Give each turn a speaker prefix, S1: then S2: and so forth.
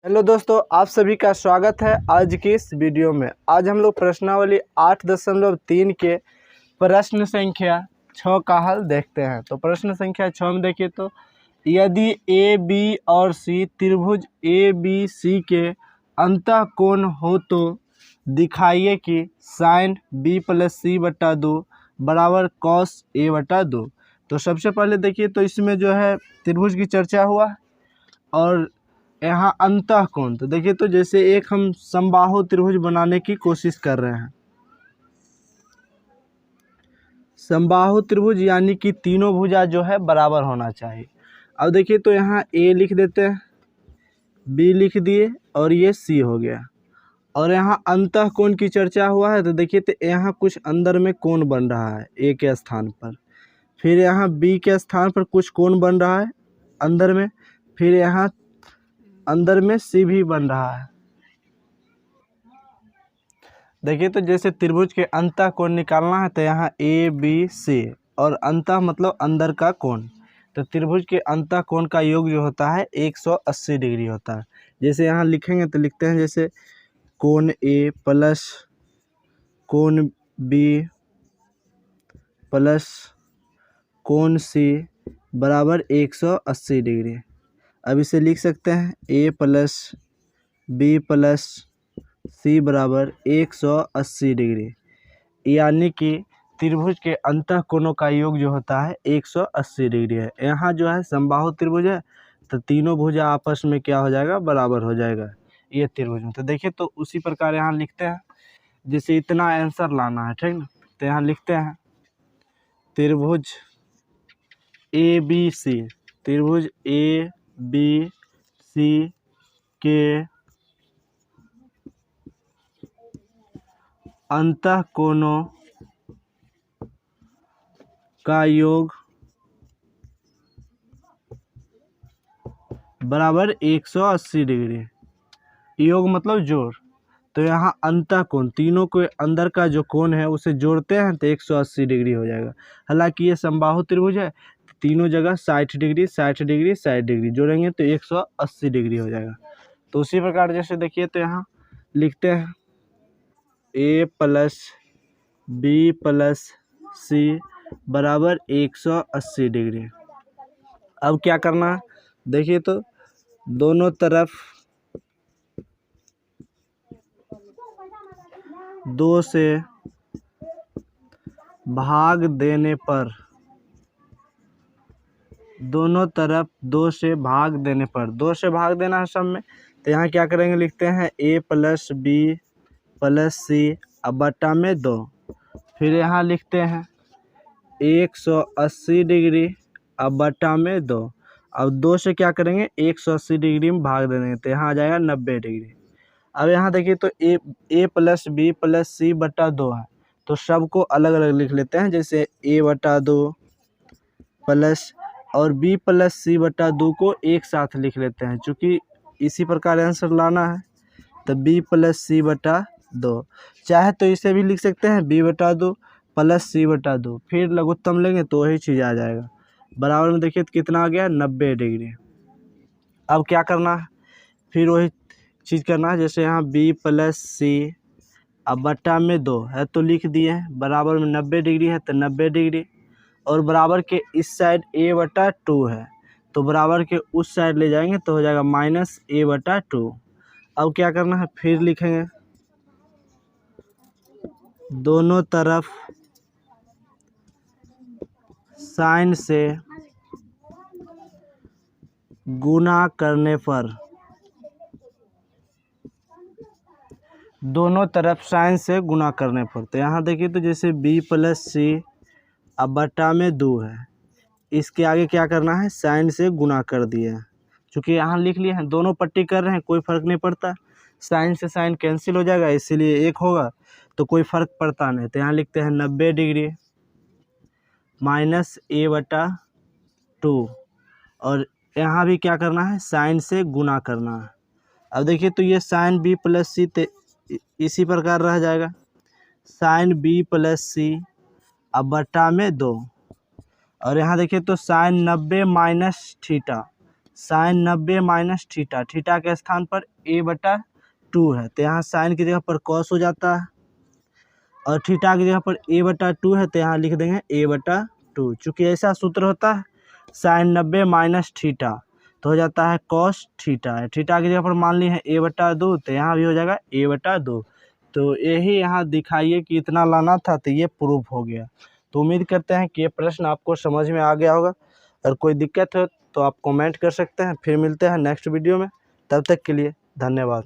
S1: Hello दोस्तों, आप सभी का स्वागत है आज की इस वीडियो में। आज हम लोग प्रश्नावली 8.3 के प्रश्न संख्या 6 का हल देखते हैं। तो प्रश्न संख्या 6 में देखिए, तो यदि ए बी और सी त्रिभुज ए बी सी के अंतःकोण हो तो दिखाइए कि साइन बी प्लस सी बटा 2 बराबर कॉस ए बटा 2। तो सबसे पहले देखिए, तो इसमें जो है त्रिभुज की चर्चा हुआ और यहाँ अंतःकोण। तो देखिए, तो जैसे एक हम समबाहु त्रिभुज बनाने की कोशिश कर रहे हैं। समबाहु त्रिभुज यानी कि तीनों भुजा जो है बराबर होना चाहिए। अब देखिए, तो यहाँ ए लिख देते हैं, बी लिख दिए और ये सी हो गया। और यहाँ अंतःकोण की चर्चा हुआ है। तो देखिए, तो यहाँ कुछ अंदर में कोण बन रहा है ए के स्थान पर, फिर यहाँ बी के स्थान पर कुछ कोण बन रहा है अंदर में, फिर यहाँ अंदर में सी भी बन रहा है। देखिए, तो जैसे त्रिभुज के अंतः कोण निकालना है तो यहाँ ए बी सी, और अंतः मतलब अंदर का कोण। तो त्रिभुज के अंतः कोण का योग जो होता है 180 डिग्री होता है। जैसे यहाँ लिखेंगे तो लिखते हैं, जैसे कोण ए प्लस कोण बी प्लस कोण सी बराबर 180 डिग्री। अब इसे लिख सकते हैं ए प्लस बी प्लस सी बराबर 180 डिग्री, यानी कि त्रिभुज के अंतःकोणों का योग जो होता है 180 डिग्री है। यहाँ जो है समबाहु त्रिभुज है, तो तीनों भुजा आपस में क्या हो जाएगा, बराबर हो जाएगा ये त्रिभुज में। तो देखिए, तो उसी प्रकार यहाँ लिखते हैं, जैसे इतना आंसर लाना है, ठीक ना। तो यहाँ लिखते हैं त्रिभुज ए बी सी, त्रिभुज ए बी सी के अंतःकोणों का योग बराबर 180 डिग्री। योग मतलब जोड़। तो यहाँ अंतःकोण, तीनों के अंदर का जो कोण है उसे जोड़ते हैं तो 180 डिग्री हो जाएगा। हालांकि ये समबाहु त्रिभुज है, तो तीनों जगह 60 डिग्री 60 डिग्री 60 डिग्री जोड़ेंगे तो 180 डिग्री हो जाएगा। तो उसी प्रकार जैसे देखिए, तो यहाँ लिखते हैं ए प्लस बी प्लस सी बराबर 180 डिग्री। अब क्या करना है, देखिए, तो दोनों तरफ 2 से भाग देने पर, दोनों तरफ 2 से भाग देने पर, 2 से भाग देना है सब में। तो यहाँ क्या करेंगे, लिखते हैं ए प्लस बी प्लस सी अब बटा में 2, फिर यहाँ लिखते हैं 180 डिग्री अब बटा में 2। अब 2 से क्या करेंगे, 180 डिग्री में भाग दे देंगे तो यहाँ आ जाएगा 90 डिग्री। अब यहाँ देखिए, तो ए प्लस बी प्लस सी बटा 2 है, तो सबको अलग अलग लिख लेते हैं। जैसे ए बटा 2 प्लस और बी प्लस सी बटा 2 को एक साथ लिख लेते हैं, चूँकि इसी प्रकार आंसर लाना है। तो बी प्लस सी बटा 2, चाहे तो इसे भी लिख सकते हैं बी बटा 2 प्लस सी बटा 2, फिर लघुत्तम लेंगे तो वही चीज़ आ जाएगा। बराबर में देखिए तो कितना आ गया, 90 डिग्री। अब क्या करना है, फिर वही चीज़ करना है। जैसे यहाँ बी प्लस सी अब बटा में 2 है तो लिख दिए, बराबर में 90 डिग्री है तो 90 डिग्री, और बराबर के इस साइड ए बटा 2 है तो बराबर के उस साइड ले जाएंगे तो हो जाएगा माइनस ए बटा 2। अब क्या करना है, फिर लिखेंगे दोनों तरफ साइन से गुणा करने पर, दोनों तरफ साइन से गुणा करने पर। तो यहाँ देखिए, तो जैसे बी प्लस सी अब बटा में 2 है, इसके आगे क्या करना है, साइन से गुणा कर दिए। चूँकि यहाँ लिख लिए हैं, दोनों पट्टी कर रहे हैं, कोई फ़र्क नहीं पड़ता, साइन से साइन कैंसिल हो जाएगा, इसीलिए एक होगा तो कोई फ़र्क पड़ता नहीं। तो यहाँ लिखते हैं 90 डिग्री माइनस ए बटा 2, और यहाँ भी क्या करना है, साइन से गुणा करना है। अब देखिए, तो ये साइन बी प्लस सी इसी प्रकार रह जाएगा, साइन बी प्लस सी अब बटा में 2, और यहाँ देखिए तो sine 90 minus theta, sine 90 minus theta, theta के स्थान पर a/2 है तो यहाँ साइन की जगह पर कॉस हो जाता है, और थीटा की जगह पर a/2 है तो यहाँ लिख देंगे a/2। चूँकि ऐसा सूत्र होता है साइन 90 माइनस थीटा तो हो जाता है कॉस थीटा है, थीटा की जगह पर मान ली है a/2 तो यहाँ भी हो जाएगा a/2। तो यही यहाँ दिखाइए कि इतना लाना था तो ये प्रूफ हो गया। तो उम्मीद करते हैं कि ये प्रश्न आपको समझ में आ गया होगा। और कोई दिक्कत हो तो आप कमेंट कर सकते हैं। फिर मिलते हैं नेक्स्ट वीडियो में, तब तक के लिए धन्यवाद।